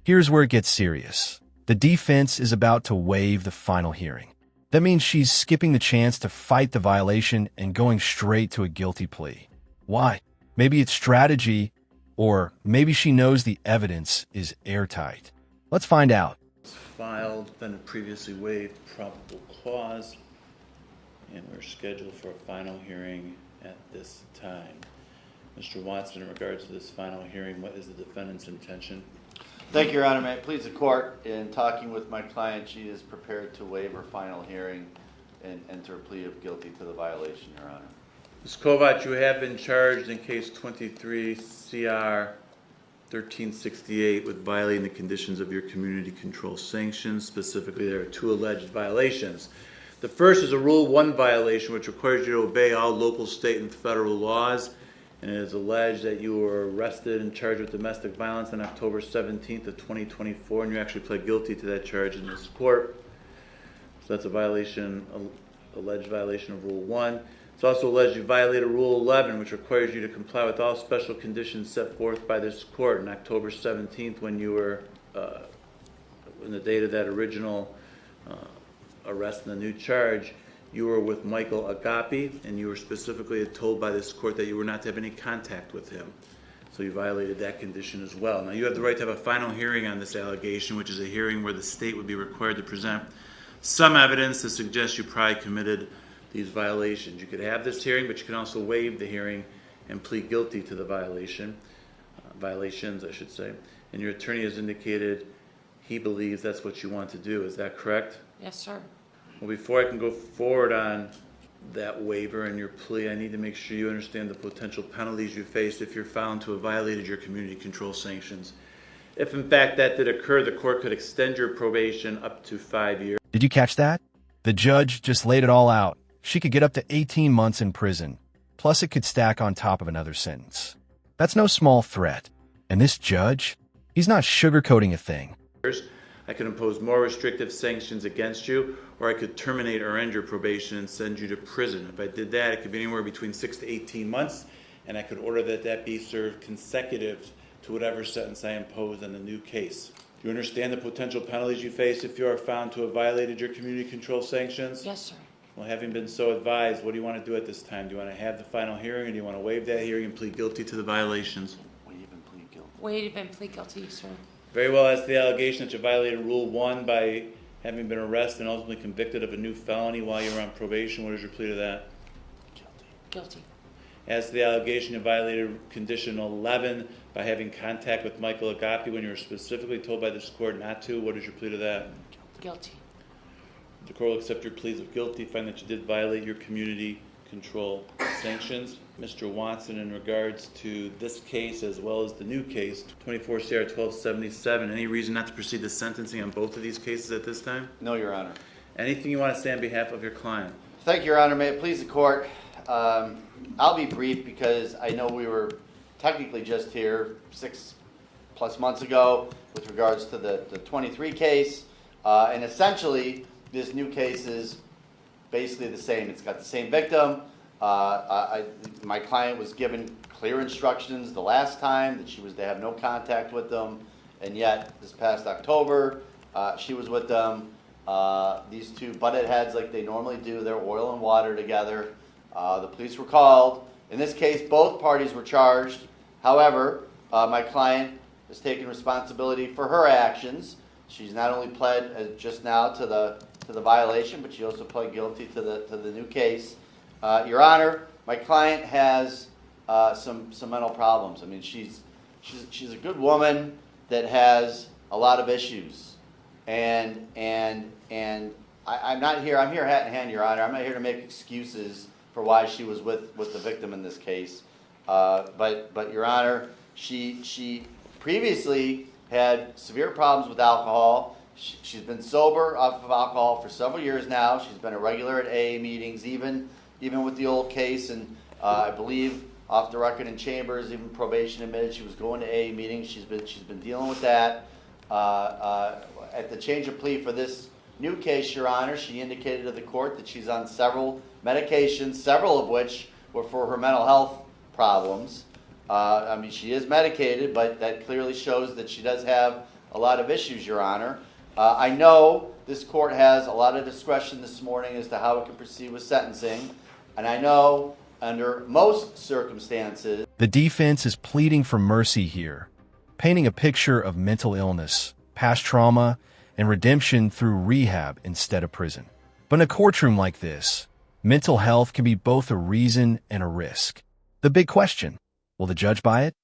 Here's where it gets serious. The defense is about to waive the final hearing. That means she's skipping the chance to fight the violation and going straight to a guilty plea. Why? Maybe it's strategy, or maybe she knows the evidence is airtight. Let's find out. Filed, been previously waived probable cause, and we're scheduled for a final hearing at this time. Mr. Watson, in regards to this final hearing, what is the defendant's intention? Thank you, Your Honor. May it please the court, in talking with my client, she is prepared to waive her final hearing and enter a plea of guilty to the violation, Your Honor. Ms. Kovatch, you have been charged in case 23 CR 1368 with violating the conditions of your community control sanctions. Specifically, there are two alleged violations. The first is a Rule 1 violation, which requires you to obey all local, state, and federal laws. And it is alleged that you were arrested and charged with domestic violence on October 17th of 2024, and you actually pled guilty to that charge in this court. So that's a violation, alleged violation of Rule 1. It's also alleged you violated Rule 11, which requires you to comply with all special conditions set forth by this court on October 17th when you were, in the date of that original arrest and the new charge. You were with Michael Agopy, and you were specifically told by this court that you were not to have any contact with him. So you violated that condition as well. Now, you have the right to have a final hearing on this allegation, which is a hearing where the state would be required to present some evidence to suggest you probably committed these violations. You could have this hearing, but you can also waive the hearing and plead guilty to the violations, I should say. And your attorney has indicated he believes that's what you want to do. Is that correct? Yes, sir. Well, before I can go forward on that waiver and your plea, I need to make sure you understand the potential penalties you face if you're found to have violated your community control sanctions. If, in fact, that did occur, the court could extend your probation up to 5 years. Did you catch that? The judge just laid it all out. She could get up to 18 months in prison, plus it could stack on top of another sentence. That's no small threat. And this judge, he's not sugarcoating a thing. I could impose more restrictive sanctions against you, or I could terminate or end your probation and send you to prison. If I did that, it could be anywhere between 6 to 18 months, and I could order that that be served consecutive to whatever sentence I impose on the new case. Do you understand the potential penalties you face if you are found to have violated your community control sanctions? Yes, sir. Well, having been so advised, what do you want to do at this time? Do you want to have the final hearing, or do you want to waive that hearing and plead guilty to the violations? Waive and plead guilty. Waive and plead guilty, sir. Very well, as to the allegation that you violated Rule 1 by having been arrested and ultimately convicted of a new felony while you were on probation, what is your plea to that? Guilty. Guilty. As to the allegation you violated Condition 11 by having contact with Michael Agopy when you were specifically told by this court not to, what is your plea to that? Guilty. The court will accept your pleas of guilty, find that you did violate your community control sanctions. Mr. Watson, in regards to this case as well as the new case, 24 CR 1277, any reason not to proceed to sentencing on both of these cases at this time? No, Your Honor. Anything you want to say on behalf of your client? Thank you, Your Honor. May it please the court. I'll be brief because I know we were technically just here 6+ months ago with regards to the 23 case. And essentially, this new case is basically the same. It's got the same victim. My client was given clear instructions the last time that she was to have no contact with them, and yet this past October, she was with them. These two butted heads like they normally do. They're oil and water together. The police were called. In this case, both parties were charged. However, my client has taken responsibility for her actions. She's not only pled just now to the violation, but she also pled guilty to the new case. Your Honor, my client has some mental problems. I mean, she's a good woman that has a lot of issues, and I'm not here. I'm here hat in hand, Your Honor. I'm not here to make excuses for why she was with the victim in this case. But Your Honor, she previously had severe problems with alcohol. She's been sober off of alcohol for several years now. She's been a regular at AA meetings, even with the old case, and I believe off the record in chambers, even probation admitted she was going to AA meetings. She's been dealing with that. At the change of plea for this new case, Your Honor, she indicated to the court that she's on several medications, several of which were for her mental health problems. I mean, she is medicated, but that clearly shows that she does have a lot of issues, Your Honor. I know this court has a lot of discretion this morning as to how it can proceed with sentencing, and I know under most circumstances, The defense is pleading for mercy here, painting a picture of mental illness, past trauma, and redemption through rehab instead of prison. But in a courtroom like this, mental health can be both a reason and a risk. The big question, will the judge buy it?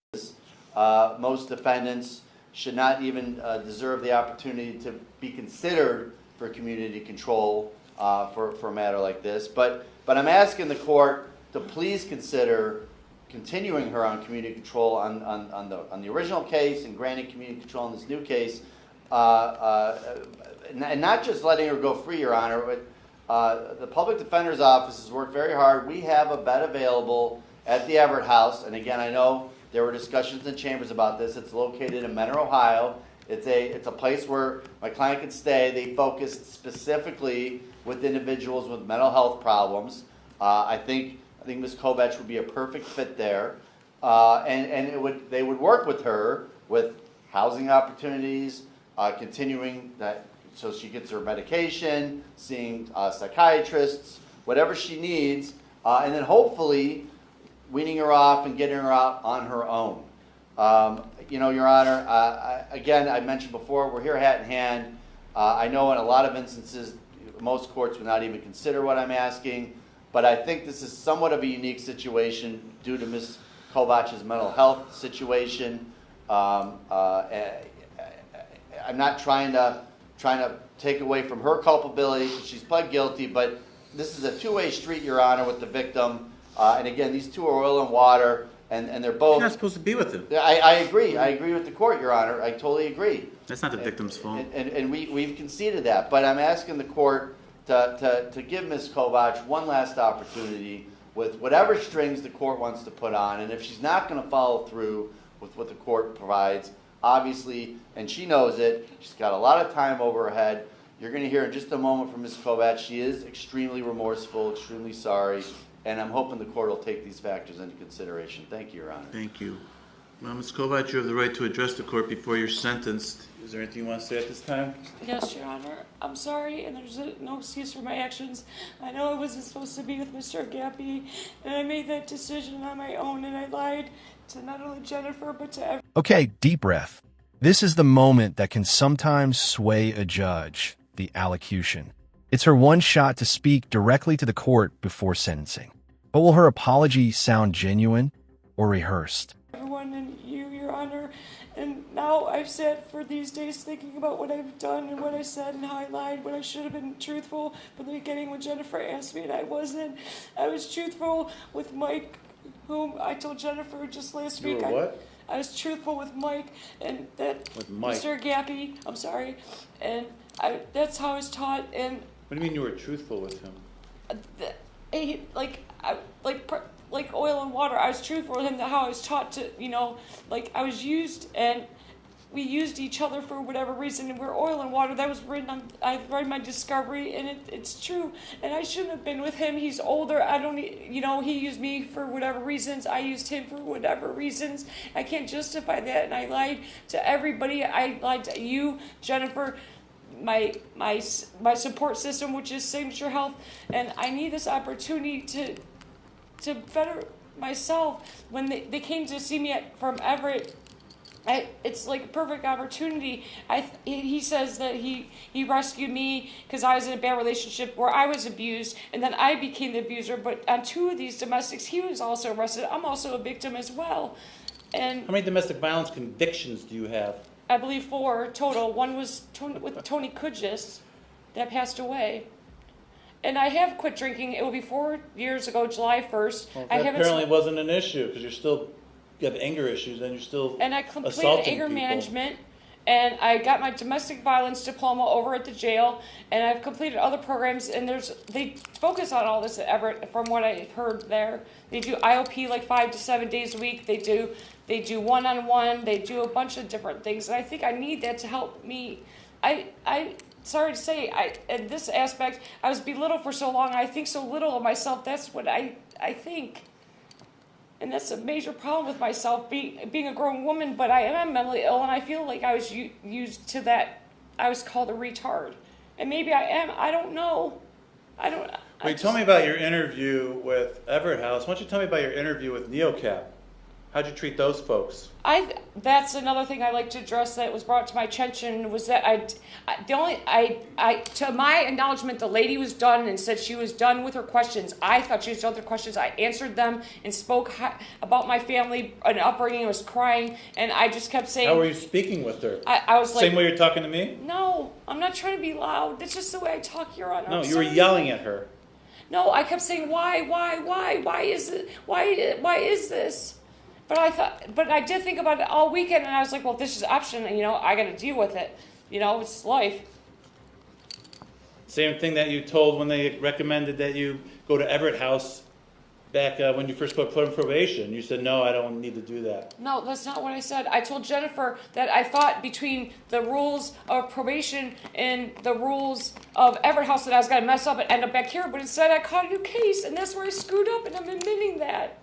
most defendants should not even deserve the opportunity to be considered for community control for a matter like this. But I'm asking the court to please consider continuing her on community control on the original case and granting community control in this new case, and not just letting her go free, Your Honor. But the Public Defender's Office has worked very hard. We have a bed available at the Everett House, and again, I know there were discussions in chambers about this. It's located in Mentor, Ohio. It's a place where my client can stay. They focus specifically with individuals with mental health problems. I think Ms. Kovatch would be a perfect fit there, and they would work with her with housing opportunities, continuing that so she gets her medication, seeing psychiatrists, whatever she needs, and then hopefully weaning her off and getting her out on her own. Your Honor, again, I mentioned before, we're here hat in hand. I know in a lot of instances, most courts would not even consider what I'm asking, but I think this is somewhat of a unique situation due to Ms. Kovatch's mental health situation. I'm not trying to take away from her culpability. She's pled guilty, but this is a two-way street, Your Honor, with the victim. And again, these two are oil and water, and they're both... You're not supposed to be with him. I agree. I agree with the court, Your Honor. I totally agree. That's not the victim's fault. And we've conceded that. But I'm asking the court to give Ms. Kovatch one last opportunity with whatever strings the court wants to put on. And if she's not going to follow through with what the court provides, obviously, and she knows it, she's got a lot of time over her head. You're going to hear in just a moment from Ms. Kovatch. She is extremely remorseful, extremely sorry. And I'm hoping the court will take these factors into consideration. Thank you, Your Honor. Thank you. Well, Ms. Kovatch, you have the right to address the court before you're sentenced. Is there anything you want to say at this time? Yes, Your Honor. I'm sorry, and there's no excuse for my actions. I know I wasn't supposed to be with Mr. Agopy, and I made that decision on my own, and I lied to not only Jennifer, but to everyone. Okay, deep breath. This is the moment that can sometimes sway a judge, the allocution. It's her one shot to speak directly to the court before sentencing. But will her apology sound genuine or rehearsed? Everyone and you, Your Honor, and now I've sat for these days thinking about what I've done and what I said and how I lied when I should have been truthful from the beginning when Jennifer asked me and I wasn't. I was truthful with Mike, whom I told Jennifer just last week. You were what? I was truthful with Mike and that With Mike? Mr. Agopy, I'm sorry, and that's how I was taught. And What do you mean you were truthful with him? Like oil and water. I was truthful with him, how I was taught to, I was used, and we used each other for whatever reason, and we're oil and water. That was written on, I read my discovery, and it's true, and I shouldn't have been with him. He's older. He used me for whatever reasons. I used him for whatever reasons. I can't justify that, and I lied to everybody. I lied to you, Jennifer, my support system, which is Signature Health, and I need this opportunity to better myself. When they came to see me from Everett, it's like a perfect opportunity. He says that he rescued me because I was in a bad relationship where I was abused, and then I became the abuser. But on two of these domestics, he was also arrested. I'm also a victim as well. And How many domestic violence convictions do you have? I believe 4 total. One was with Tony Kudjis that passed away. And I have quit drinking. It will be 4 years ago, July 1st. Well, that apparently wasn't an issue because you have anger issues and you're still And I completed assaulting anger people. management, and I got my domestic violence diploma over at the jail, and I've completed other programs, and they focus on all this at Everett from what I heard there. They do IOP like 5 to 7 days a week. They do one-on-one. They do a bunch of different things, and I think I need that to help me. Sorry to say, in this aspect, I was belittled for so long. I think so little of myself. That's what I think. And that's a major problem with myself, being a grown woman, but I am mentally ill, and I feel like I was used to that. I was called a retard. And maybe I am. I don't know. Well, you told me about your interview with Everett House. Why don't you tell me about your interview with NeoCap? How'd you treat those folks? That's another thing I like to address that was brought to my attention was that to my acknowledgement, the lady was done and said she was done with her questions. I thought she was done with her questions. I answered them and spoke about my family and upbringing. I was crying, and I just kept saying. How were you speaking with her? I was like. Same way you're talking to me? No, I'm not trying to be loud. That's just the way I talk, Your Honor. No, you were yelling at her. No, I kept saying, why is it, why is this? But I did think about it all weekend, and I was like, well, if this is an option, I got to deal with it. It's life. Same thing that you told when they recommended that you go to Everett House back when you first put in probation. You said, no, I don't need to do that. No, that's not what I said. I told Jennifer that I thought between the rules of probation and the rules of Everett House that I was going to mess up and end up back here, but instead I caught a new case, and that's where I screwed up, and I'm admitting that.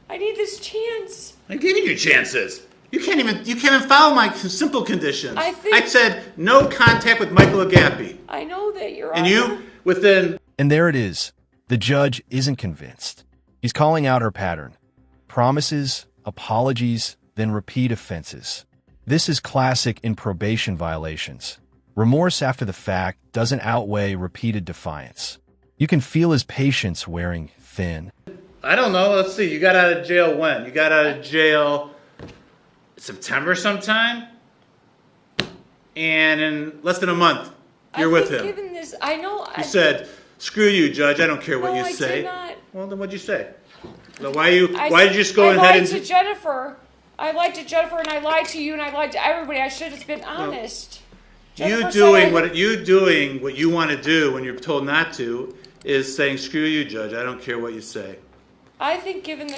I need this chance. I'm giving you chances. You can't even follow my simple conditions. I said no contact with Michael Agopy. I know that, Your Honor. And you, within... And there it is. The judge isn't convinced. He's calling out her pattern. Promises, apologies, then repeat offenses. This is classic in probation violations. Remorse after the fact doesn't outweigh repeated defiance. You can feel his patience wearing thin. I don't know. Let's see. You got out of jail when? You got out of jail September sometime? And in less than a month, you're with him. Given this, I know. You said, screw you, Judge. I don't care what you say. I did not. Well, then what'd you say? So why did you just go ahead and... I lied to Jennifer. I lied to Jennifer, and I lied to you, and I lied to everybody. I should have been honest. You doing what you want to do when you're told not to is saying, screw you, Judge. I don't care what you say. I think given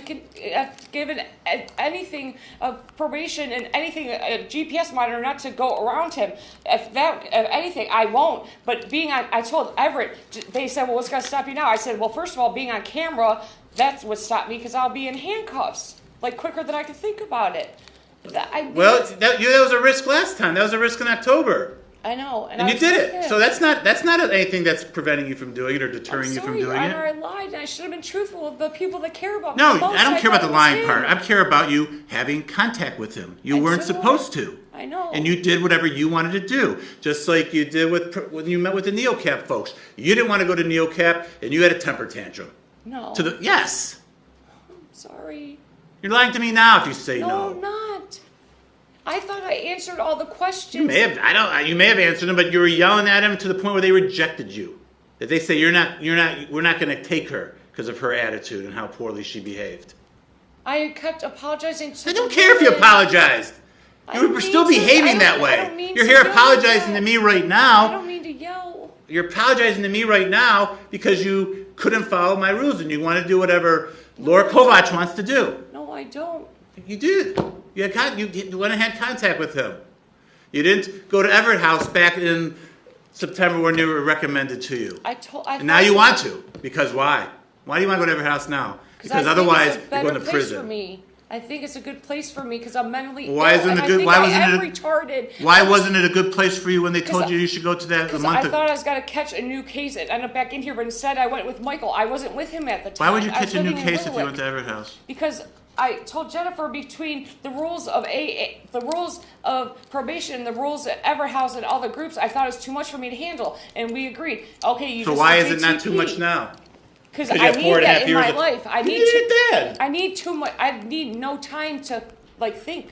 anything of probation and anything, a GPS monitor, not to go around him, if anything, I won't. But I told Everett, they said, well, what's going to stop you now? I said, well, first of all, being on camera, that's what stopped me because I'll be in handcuffs, quicker than I could think about it. That was a risk last time. That was a risk in October. I know. And you did it. So that's not anything that's preventing you from doing it or deterring you from doing it. I lied, and I should have been truthful with the people that care about me. No, I don't care about the lying part. I care about you having contact with him. You weren't supposed to. I know. And you did whatever you wanted to do, just like you did when you met with the NeoCap folks. You didn't want to go to NeoCap, and you had a temper tantrum. No. Yes. I'm sorry. You're lying to me now if you say no. No, I'm not. I thought I answered all the questions. You may have answered them, but you were yelling at him to the point where they rejected you. That they say we're not going to take her because of her attitude and how poorly she behaved. I kept apologizing to I don't care if you apologized. You were still behaving that way. You're here apologizing to me right now. I don't mean to yell. You're apologizing to me right now because you couldn't follow my rules and you want to do whatever Laura Kovatch wants to do. No, I don't. You did. You went and had contact with him. You didn't go to Everett House back in September when they were recommended to you. And now you want to. Because why? Why do you want to go to Everett House now? Because otherwise you're going to prison. For me. I think it's a good place for me because I'm mentally ill. Why wasn't it a good place for you when they told you should go to that a month ago? I thought I was going to catch a new case and end up back in here, but instead I went with Michael. I wasn't with him at the time. Why would you catch a new case if you went to Everett House? Because I told Jennifer between the rules of the rules of probation, the rules at Everett House, and all the groups, I thought it was too much for me to handle, and we agreed. Okay, so why is it not too much now? Because I need that in my life. I need too much. I need no time to think.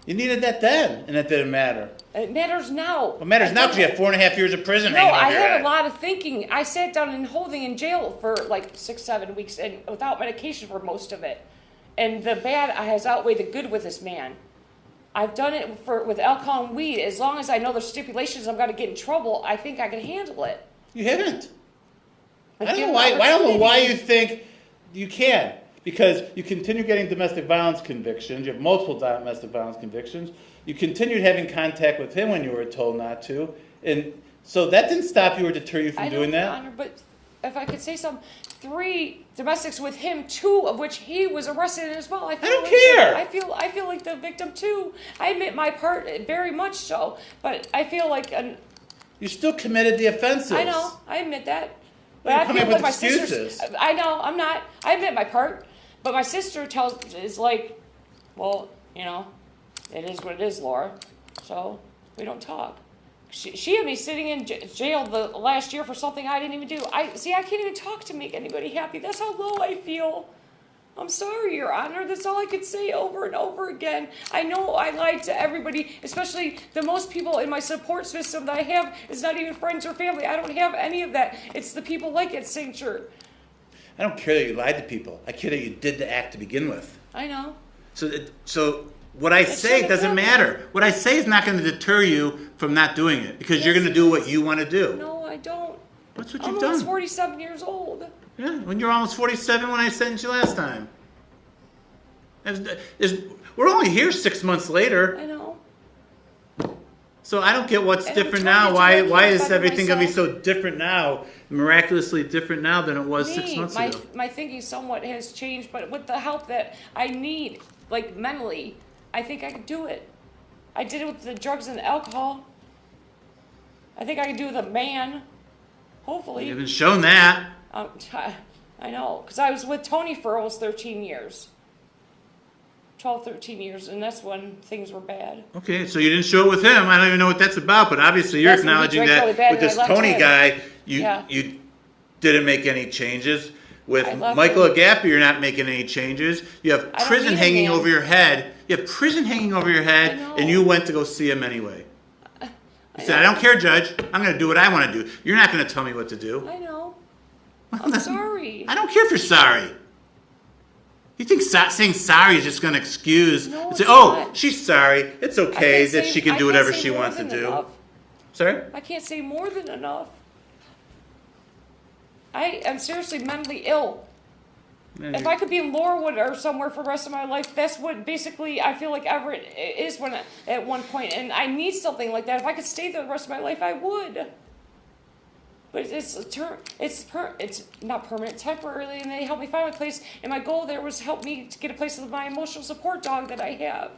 You needed that then, and it didn't matter. It matters now. It matters now because you have 4.5 years of prison. No, I had a lot of thinking. I sat down in holding in jail for 6-7 weeks and without medication for most of it. And the bad has outweighed the good with this man. I've done it with alcohol and weed. As long as I know the stipulations I'm going to get in trouble, I think I can handle it. You haven't. I don't know why you think you can. Because you continue getting domestic violence convictions. You have multiple domestic violence convictions. You continued having contact with him when you were told not to. And so that didn't stop you or deter you from doing that? Honor, but if I could say some, 3 domestics with him, 2 of which he was arrested in as well. I don't like care. I feel like the victim too. I admit my part very much so, but I feel like You still committed the offenses. I know, I admit that. But You're I coming feel up like with my excuses. sister's. I know, I'm not. I admit my part, but my sister is like, well, you know, it is what it is, Laura. So we don't talk. She had me sitting in jail the last year for something I didn't even do. I can't even talk to make anybody happy. That's how low I feel. I'm sorry, Your Honor. That's all I could say over and over again. I know I lied to everybody, especially the most people in my support system that I have is not even friends or family. I don't have any of that. It's the people like at Signature. I don't care that you lied to people. I care that you did the act to begin with. I know. So what I say doesn't matter. What I say is not going to deter you from not doing it because you're going to do what you want to do. No, I don't. That's what I'm you've almost done. 47 years old. Yeah, when you're almost 47 when I sentenced you last time. We're only here 6 months later. I know. So I don't get what's And I'm different trying now. to Why do is better everything going to be myself. so different now, miraculously different now than it was 6 months ago? My thinking somewhat has changed, but with the help that I need, like mentally, I think I could do it. I did it with the drugs and the alcohol. I think I could do it with a man. Hopefully. You haven't shown that. I know, because I was with Tony for almost 13 years. 12, 13 years, and that's when things were bad. Okay, so you didn't show it with him. I don't even know what that's about, but obviously you're That's when he acknowledging drank that really bad with and this I left Tony him. guy, Yeah. you didn't make any changes. With I left Michael him. Agopy, you're not making any changes. You have I don't prison need a hanging man. over your head. You have prison hanging over your I head, know. and you went to go see him anyway. You said, I don't care, Judge. I'm going to do what I want to do. You're not going to tell me what to do. I know. I'm sorry. I don't care if you're sorry. You think saying sorry is just going to excuse No, and say, it's oh, not. she's sorry. It's I okay can't that say- she can I do can't whatever say she more wants to than do. enough. Sorry? I can't say more than enough. I am seriously mentally ill. If I could be in Laurelwood or somewhere for the rest of my life, that's what basically I feel like Everett is at one point, and I need something like that. If I could stay there the rest of my life, I would. But it's not permanent, temporarily, and they helped me find my place. And my goal there was to help me to get a place with my emotional support dog that I have.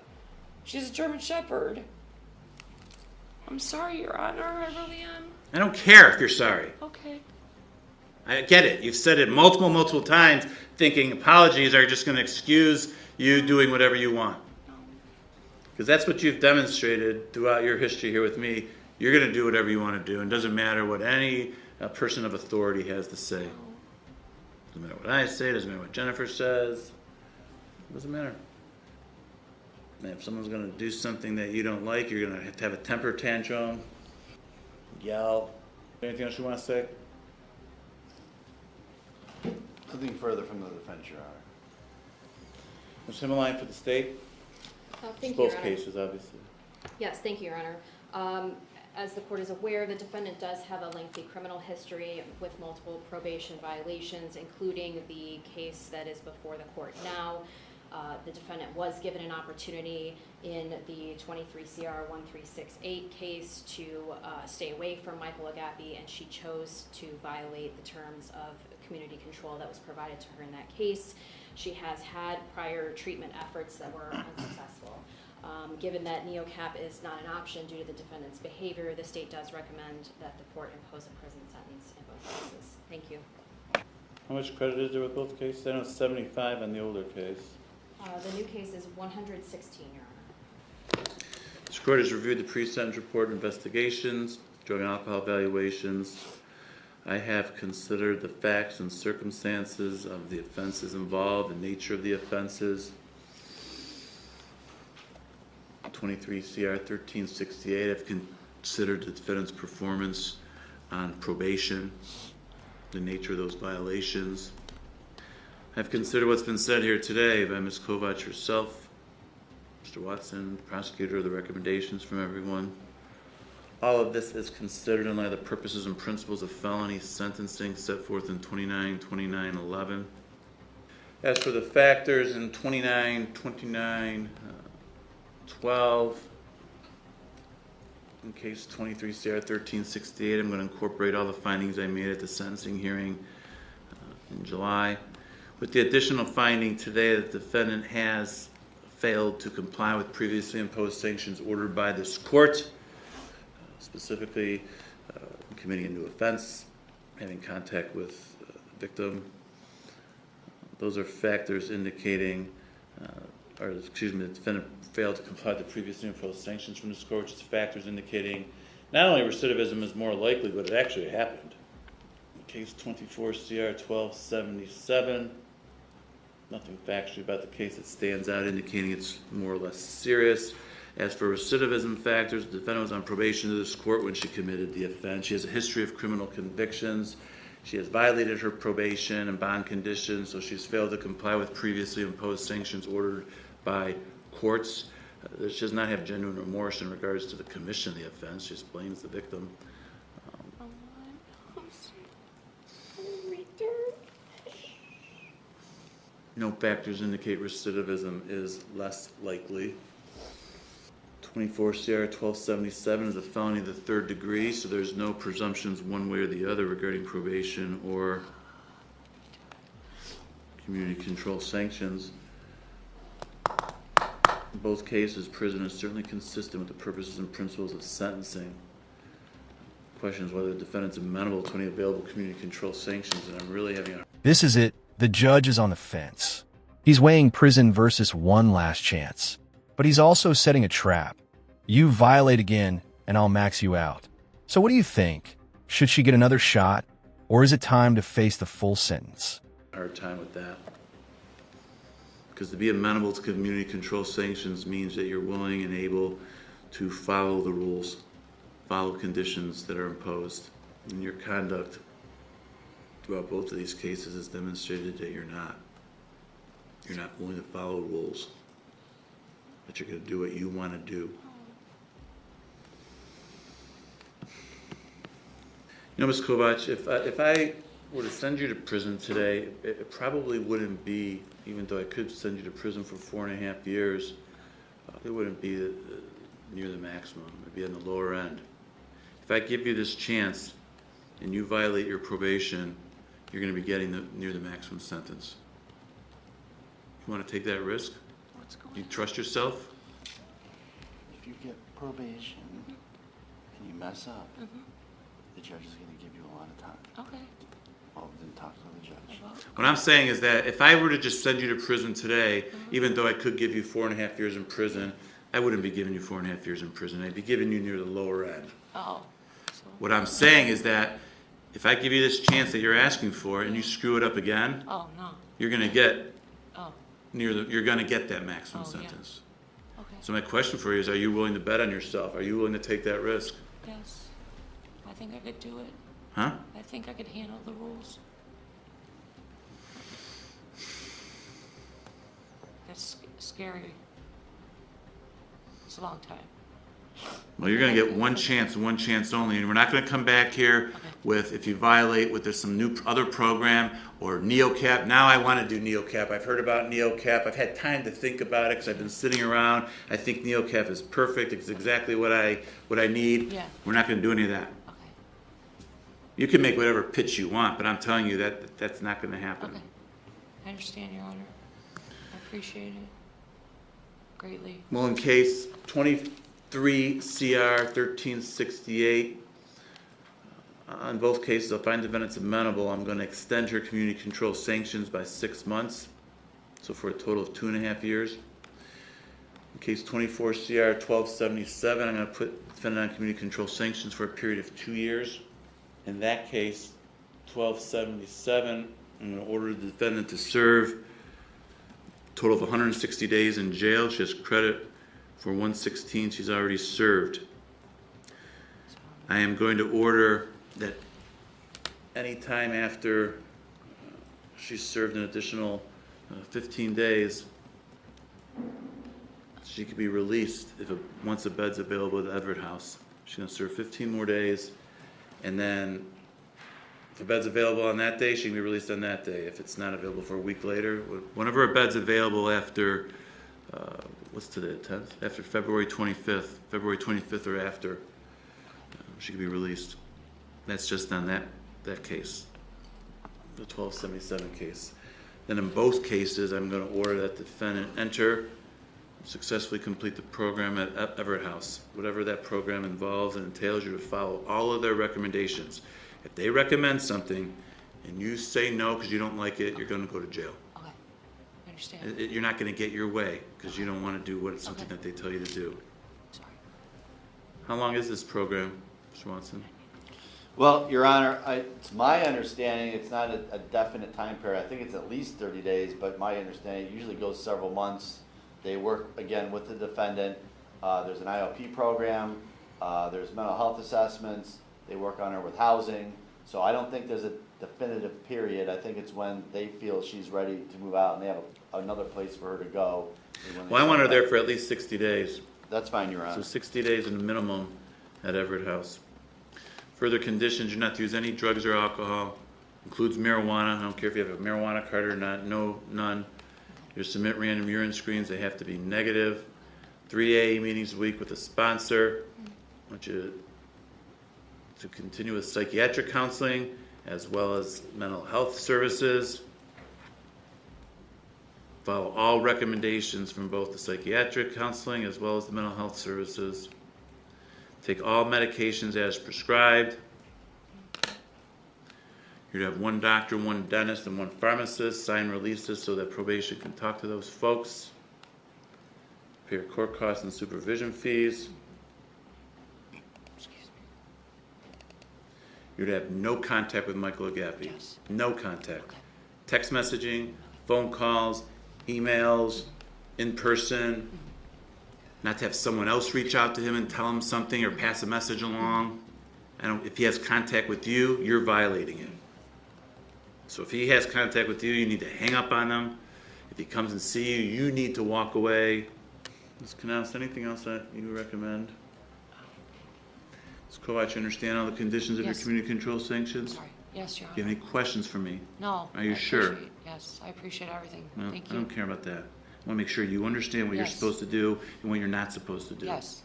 She's a German Shepherd. I'm sorry, Your Honor. I really am. I don't care if you're sorry. Okay. I get it. You've said it multiple times, thinking apologies are just going to excuse you doing whatever you want. Because that's what you've demonstrated throughout your history here with me. You're going to do whatever you want to do, and it doesn't matter what any person of authority has to say. Doesn't matter what I say, doesn't matter what Jennifer says. It doesn't matter. And if someone's going to do something that you don't like, you're going to have a temper tantrum, yell. Anything else you want to say? Nothing further from the defense, Your Honor. Ms. Himmeline for the state? Thank you, Your Both Honor. cases, obviously. Yes, thank you, Your Honor. As the court is aware, the defendant does have a lengthy criminal history with multiple probation violations, including the case that is before the court now. The defendant was given an opportunity in the 23 CR 1368 case to stay away from Michael Agopy, and she chose to violate the terms of community control that was provided to her in that case. She has had prior treatment efforts that were unsuccessful. Given that NeoCap is not an option due to the defendant's behavior, the state does recommend that the court impose a prison sentence in both cases. Thank you. How much credit is there with both cases? I know it's 75 on the older case. The new case is 116, Your Honor. This court has reviewed the pre-sentence report investigations, drug and alcohol evaluations. I have considered the facts and circumstances of the offenses involved, the nature of the offenses. 23 CR 1368, I've considered the defendant's performance on probation, the nature of those violations. I've considered what's been said here today by Ms. Kovatch herself, Mr. Watson, prosecutor, the recommendations from everyone. All of this is considered in light of the purposes and principles of felony sentencing set forth in 29-29-11. As for the factors in 29-29-12, In case 23 CR 1368, I'm going to incorporate all the findings I made at the sentencing hearing in July, with the additional finding today that the defendant has failed to comply with previously imposed sanctions ordered by this court, specifically committing a new offense, having contact with the victim. Those are factors indicating, the defendant failed to comply with the previously imposed sanctions from this court, which is factors indicating not only recidivism is more likely, but it actually happened. In case 24 CR 1277, nothing factually about the case that stands out, indicating it's more or less serious. As for recidivism factors, the defendant was on probation to this court when she committed the offense. She has a history of criminal convictions. She has violated her probation and bond conditions, so she's failed to comply with previously imposed sanctions ordered by courts. She does not have genuine remorse in regards to the commission of the offense. She just blames the victim. No factors indicate recidivism is less likely. 24 CR 1277 is a felony of the third degree, so there's no presumptions one way or the other regarding probation or community control sanctions. In both cases, prison is certainly consistent with the purposes and principles of sentencing. The question is whether the defendant's amenable to any available community control sanctions, and I'm really having a... This is it. The judge is on the fence. He's weighing prison versus one last chance. But he's also setting a trap. You violate again, and I'll max you out. So what do you think? Should she get another shot, or is it time to face the full sentence? Hard time with that. Because to be amenable to community control sanctions means that you're willing and able to follow the rules, follow conditions that are imposed. And your conduct throughout both of these cases has demonstrated that you're not. You're not willing to follow rules, that you're going to do what you want to do. You know, Ms. Kovatch, if I were to send you to prison today, it probably wouldn't be, even though I could send you to prison for 4.5 years, it wouldn't be near the maximum. It'd be on the lower end. If I give you this chance and you violate your probation, you're going to be getting near the maximum sentence. You want to take that risk? You trust yourself? If you get probation and you mess up, the judge is going to give you a lot of time. Okay. Well, then talk to the judge. What I'm saying is that if I were to just send you to prison today, even though I could give you 4.5 years in prison, I wouldn't be giving you 4.5 years in prison. I'd be giving you near the lower end. Oh. What I'm saying is that if I give you this chance that you're asking for and you screw it up again, Oh, no. you're going to get Oh, you're going to get that maximum Oh, yeah. sentence. okay. So my question for you is, are you willing to bet on yourself? Are you willing to take that risk? Yes. I think I could do it. Huh? I think I could handle the rules. That's scary. It's a long time. Well, you're going to get one chance and one chance only, and we're not going to come back here with, if you violate, with there's some new other program or NeoCap. Now I want to do NeoCap. I've heard about NeoCap. I've had time to think about it because I've been sitting around. I think NeoCap is perfect. It's exactly what I need. Yeah. We're not going to do any of that. Okay. You can make whatever pitch you want, but I'm telling you that that's not going to happen. Okay. I understand, Your Honor. I appreciate it greatly. Well, in case 23 CR 1368, on both cases, I'll find defendants amenable. I'm going to extend her community control sanctions by 6 months, so for a total of 2.5 years. In case 24 CR 1277, I'm going to put defendant on community control sanctions for a period of 2 years. In that case, 1277, I'm going to order the defendant to serve a total of 160 days in jail. She has credit for 116 she's already served. I am going to order that any time after she's served an additional 15 days, she could be released once a bed's available at the Everett House. She's going to serve 15 more days, and then if a bed's available on that day, she can be released on that day. If it's not available for a week later, whenever a bed's available after, what's today, the 10th? After February 25th or after, she could be released. That's just on that case, the 1277 case. Then in both cases, I'm going to order that the defendant enter, successfully complete the program at Everett House. Whatever that program involves and entails, you to follow all of their recommendations. If they recommend something and you say no because you don't like it, you're going to go to jail. Okay, I understand. You're not going to get your way because you don't want to do something that they tell you to do. Sorry. How long is this program, Mr. Watson? Well, Your Honor, it's my understanding, it's not a definite time period. I think it's at least 30 days, but my understanding, it usually goes several months. They work, again, with the defendant. There's an IOP program. There's mental health assessments. They work on her with housing. So I don't think there's a definitive period. I think it's when they feel she's ready to move out and they have another place for her to go. Well, I want her there for at least 60 days. That's fine, Your Honor. So 60 days in the minimum at Everett House. Further conditions, you're not to use any drugs or alcohol. Includes marijuana. I don't care if you have a marijuana card or not. No, none. You submit random urine screens. They have to be negative. 3 AA meetings a week with a sponsor. I want you to continue with psychiatric counseling as well as mental health services. Follow all recommendations from both the psychiatric counseling as well as the mental health services. Take all medications as prescribed. You'd have one doctor, one dentist, and one pharmacist. Sign releases so that probation can talk to those folks. Pay your court costs and supervision fees. You'd have no contact with Michael Agopy. Yes. No contact. Okay. Text messaging, phone calls, emails, in person. Not to have someone else reach out to him and tell him something or pass a message along. If he has contact with you, you're violating it. So if he has contact with you, you need to hang up on him. If he comes and see you, you need to walk away. Ms. Canals, anything else that you recommend? Ms. Kovatch, you understand all the conditions of your Yes. community control sanctions? Sorry. Yes, Your Honor. Do you have any questions for me? No. Are you I sure? Yes, I appreciate everything. No, Thank I you. don't care about that. I want to make sure you understand what you're Yes. supposed to do and what you're not supposed to do. Yes,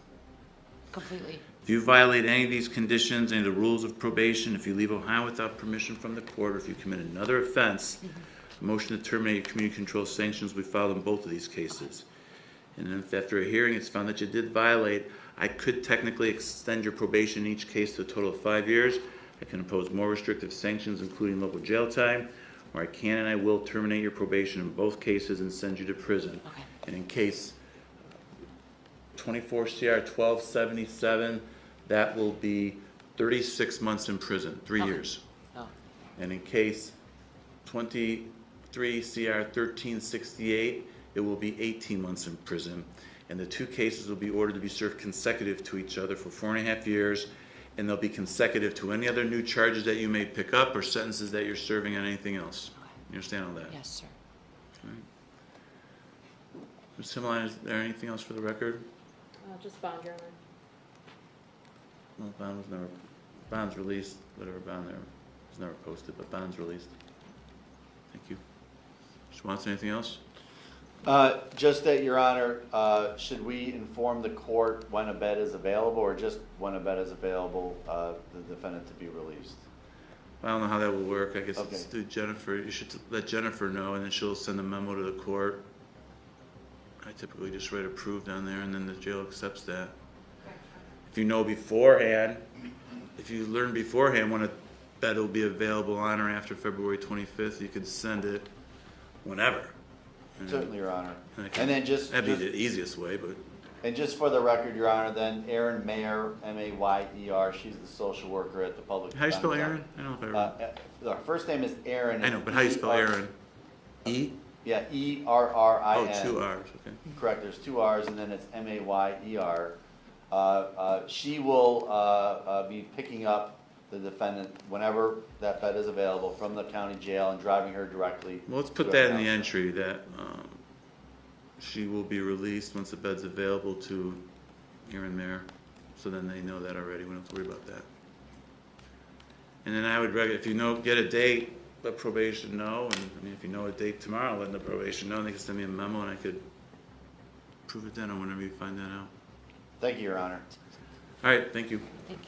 completely. If you violate any of these conditions, any of the rules of probation, if you leave Ohio without permission from the court, or if you commit another offense, a motion to terminate your community control sanctions will be filed in both of these cases. And then if after a hearing it's found that you did violate, I could technically extend your probation in each case to a total of 5 years. I can impose more restrictive sanctions, including local jail time, or I can and I will terminate your probation in both cases and send you to prison. Okay. And in case 24 CR 1277, that will be 36 months in prison, 3 Okay. years. No. And in case 23 CR 1368, it will be 18 months in prison. And the two cases will be ordered to be served consecutive to each other for 4.5 years, and they'll be consecutive to any other new charges that you may pick up or sentences that you're serving on anything else. You understand all that? Yes, sir. Ms. Himline, is there anything else for the record? Just bond, Your Honor. Well, bond's released, whatever bond there was never posted, but bond's released. Thank you. Mr. Watson, anything else? Just that, Your Honor, should we inform the court when a bed is available, or just when a bed is available, the defendant to be released? I don't know how that will work. I guess Okay. it's through Jennifer. You should let Jennifer know, and then she'll send a memo to the court. I typically just write approved on there, and then the jail accepts that. If you know beforehand, if you learn beforehand when a bed will be available on or after February 25th, you can send it whenever. Certainly, Your Honor. And I can- And then just That'd be the easiest way, but for the record, Your Honor, then Erin Mayer, Mayer, she's the social worker at the public. how do you spell defender's Aaron? I don't know if I office. Her first name is Erin. I know, but how do you spell Aaron? E? Yeah, E-R-R-I-N. Oh, 2 R's, okay. Correct, there's 2 R's, and then it's Mayer. She will be picking up the defendant whenever that bed is available from the county jail and driving her directly. Well, let's put to that her in the house. entry, that she will be released once the bed's available to Aaron Mayer, so then they know that already, we don't have to worry about that. And then I would recommend, if you get a date, let probation know, and I mean, if you know a date tomorrow, let the probation know, and they can send me a memo, and I could approve it then, or whenever you find that out. Thank you, Your Honor. All right, thank you. Thank you.